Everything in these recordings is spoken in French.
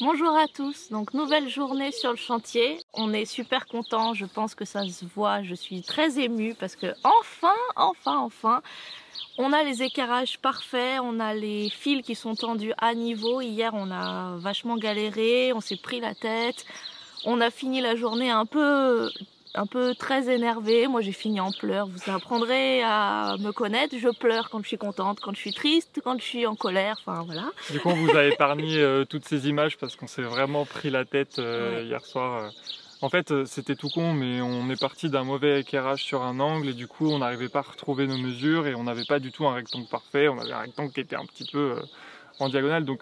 Bonjour à tous, donc nouvelle journée sur le chantier. On est super contents, je pense que ça se voit, je suis très émue parce que enfin, on a les éclairages parfaits, on a les fils qui sont tendus à niveau. Hier on a vachement galéré, on s'est pris la tête, on a fini la journée un peu très énervée. Moi j'ai fini en pleurs, vous apprendrez à me connaître, je pleure quand je suis contente, quand je suis triste, quand je suis en colère, enfin voilà. Du coup, on vous a épargné toutes ces images parce qu'on s'est vraiment pris la tête Ouais. hier soir. En fait, c'était tout con, mais on est parti d'un mauvais éclairage sur un angle et du coup, on n'arrivait pas à retrouver nos mesures et on n'avait pas du tout un rectangle parfait. On avait un rectangle qui était un petit peu en diagonale, donc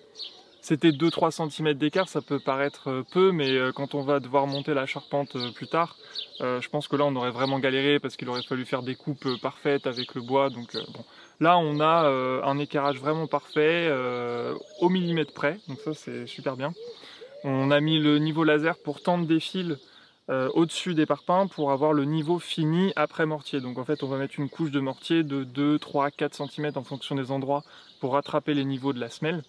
c'était 2-3 cm d'écart. Ça peut paraître peu, mais quand on va devoir monter la charpente plus tard, je pense que là, on aurait vraiment galéré parce qu'il aurait fallu faire des coupes parfaites avec le bois. Donc bon. Là, on a un éclairage vraiment parfait, au millimètre près, donc ça c'est super bien. On a mis le niveau laser pour tendre des fils au-dessus des parpaings pour avoir le niveau fini après mortier. Donc en fait, on va mettre une couche de mortier de 2, 3, 4 cm en fonction des endroits pour rattraper les niveaux de la semelle.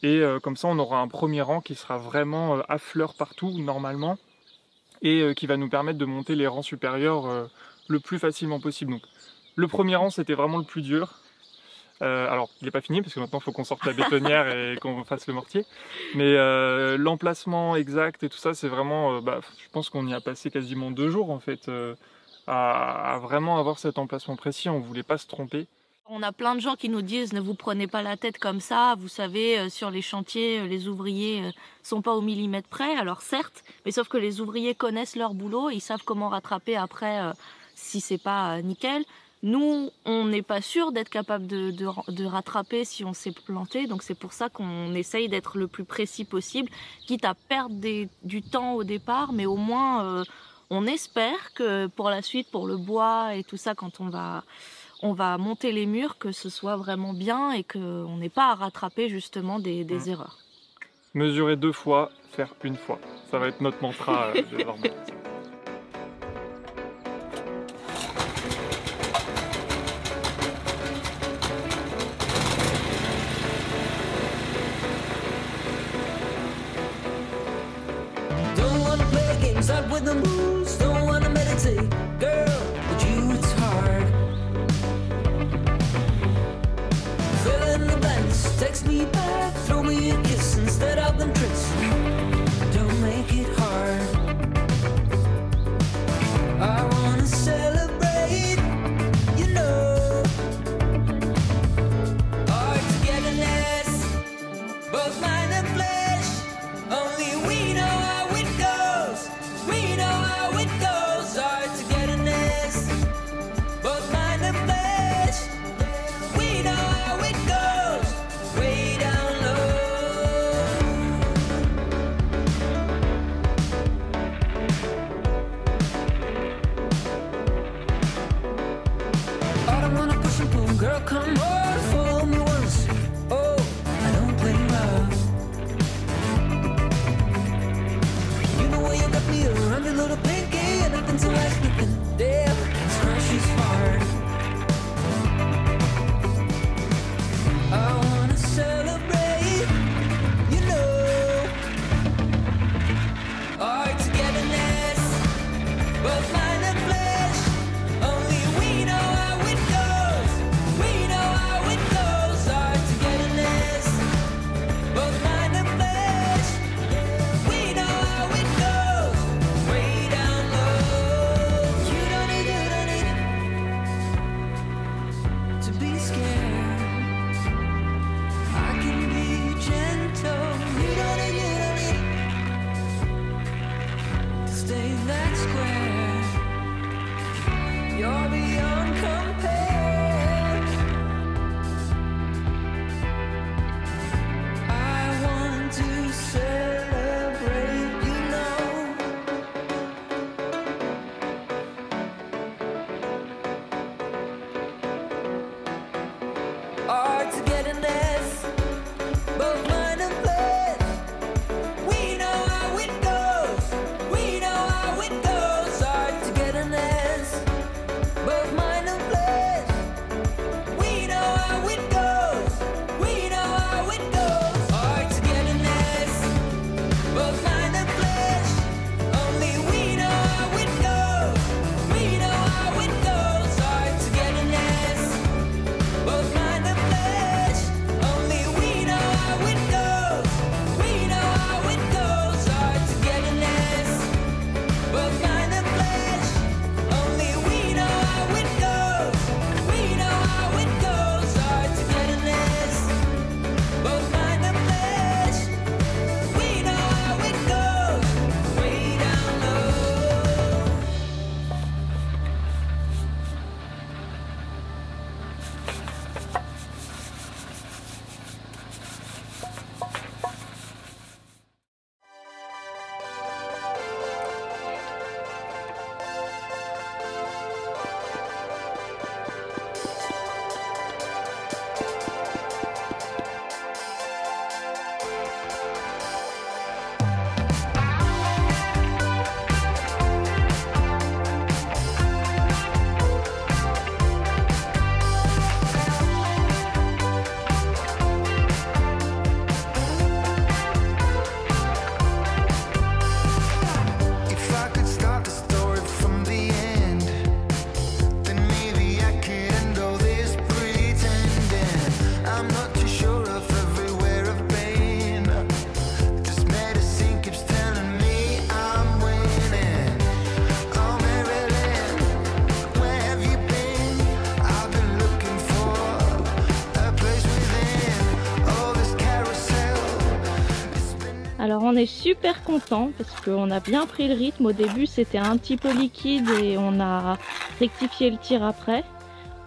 Et comme ça, on aura un premier rang qui sera vraiment à fleur partout, normalement, et qui va nous permettre de monter les rangs supérieurs le plus facilement possible. Donc le premier rang, c'était vraiment le plus dur. Alors, il n'est pas fini parce que maintenant il faut qu'on sorte la bétonnière et qu'on fasse le mortier. Mais l'emplacement exact et tout ça, c'est vraiment. Je pense qu'on y a passé quasiment 2 jours en fait à vraiment avoir cet emplacement précis. On ne voulait pas se tromper. On a plein de gens qui nous disent ne vous prenez pas la tête comme ça, vous savez sur les chantiers les ouvriers sont pas au millimètre près, alors certes, mais sauf que les ouvriers connaissent leur boulot, ils savent comment rattraper après si c'est pas nickel. Nous, on n'est pas sûr d'être capable de rattraper si on s'est planté, donc c'est pour ça qu'on essaye d'être le plus précis possible, quitte à perdre du temps au départ, mais au moins on espère que pour la suite, pour le bois et tout ça, quand on va monter les murs, que ce soit vraiment bien et qu'on n'ait pas à rattraper justement des erreurs. Mesurer 2 fois, faire 1 fois. Ça va être notre mantra désormais. Don't wanna play games out with the moves, don't wanna meditate, girl, with you it's hard. Fill in the blanks, text me back, throw me a kiss instead of them tricks. Don't make it hard. I wanna celebrate, you know. Our togetherness, both mind and flesh. Only we know how it goes. We know how it goes. Our togetherness, both mind and flesh. We know how it goes. Way down low. Alors on est super content parce qu'on a bien pris le rythme. Au début c'était un petit peu liquide et on a rectifié le tir après.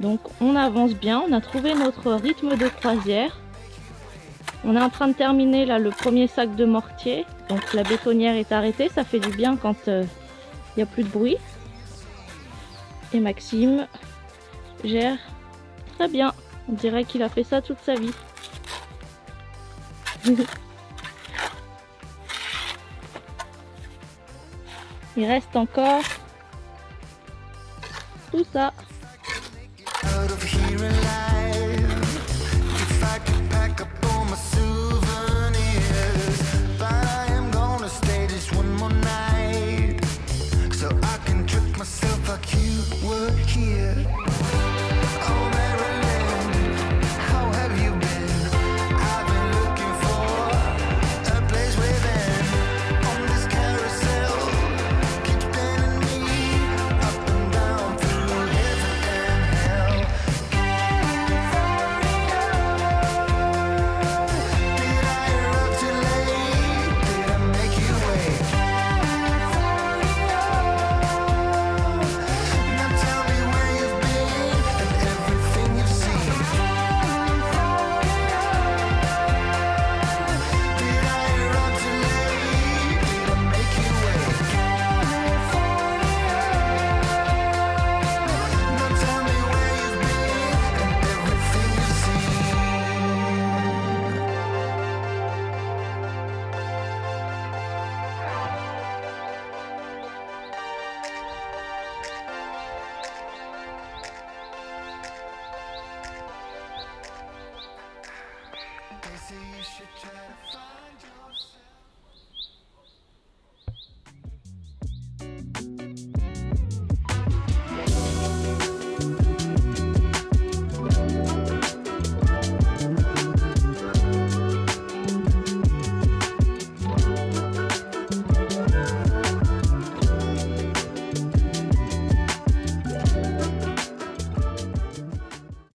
Donc on avance bien, on a trouvé notre rythme de croisière. On est en train de terminer là le premier sac de mortier. Donc la bétonnière est arrêtée, ça fait du bien quand il n'y a plus de bruit. Et Maxime gère très bien. On dirait qu'il a fait ça toute sa vie. Il reste encore tout ça.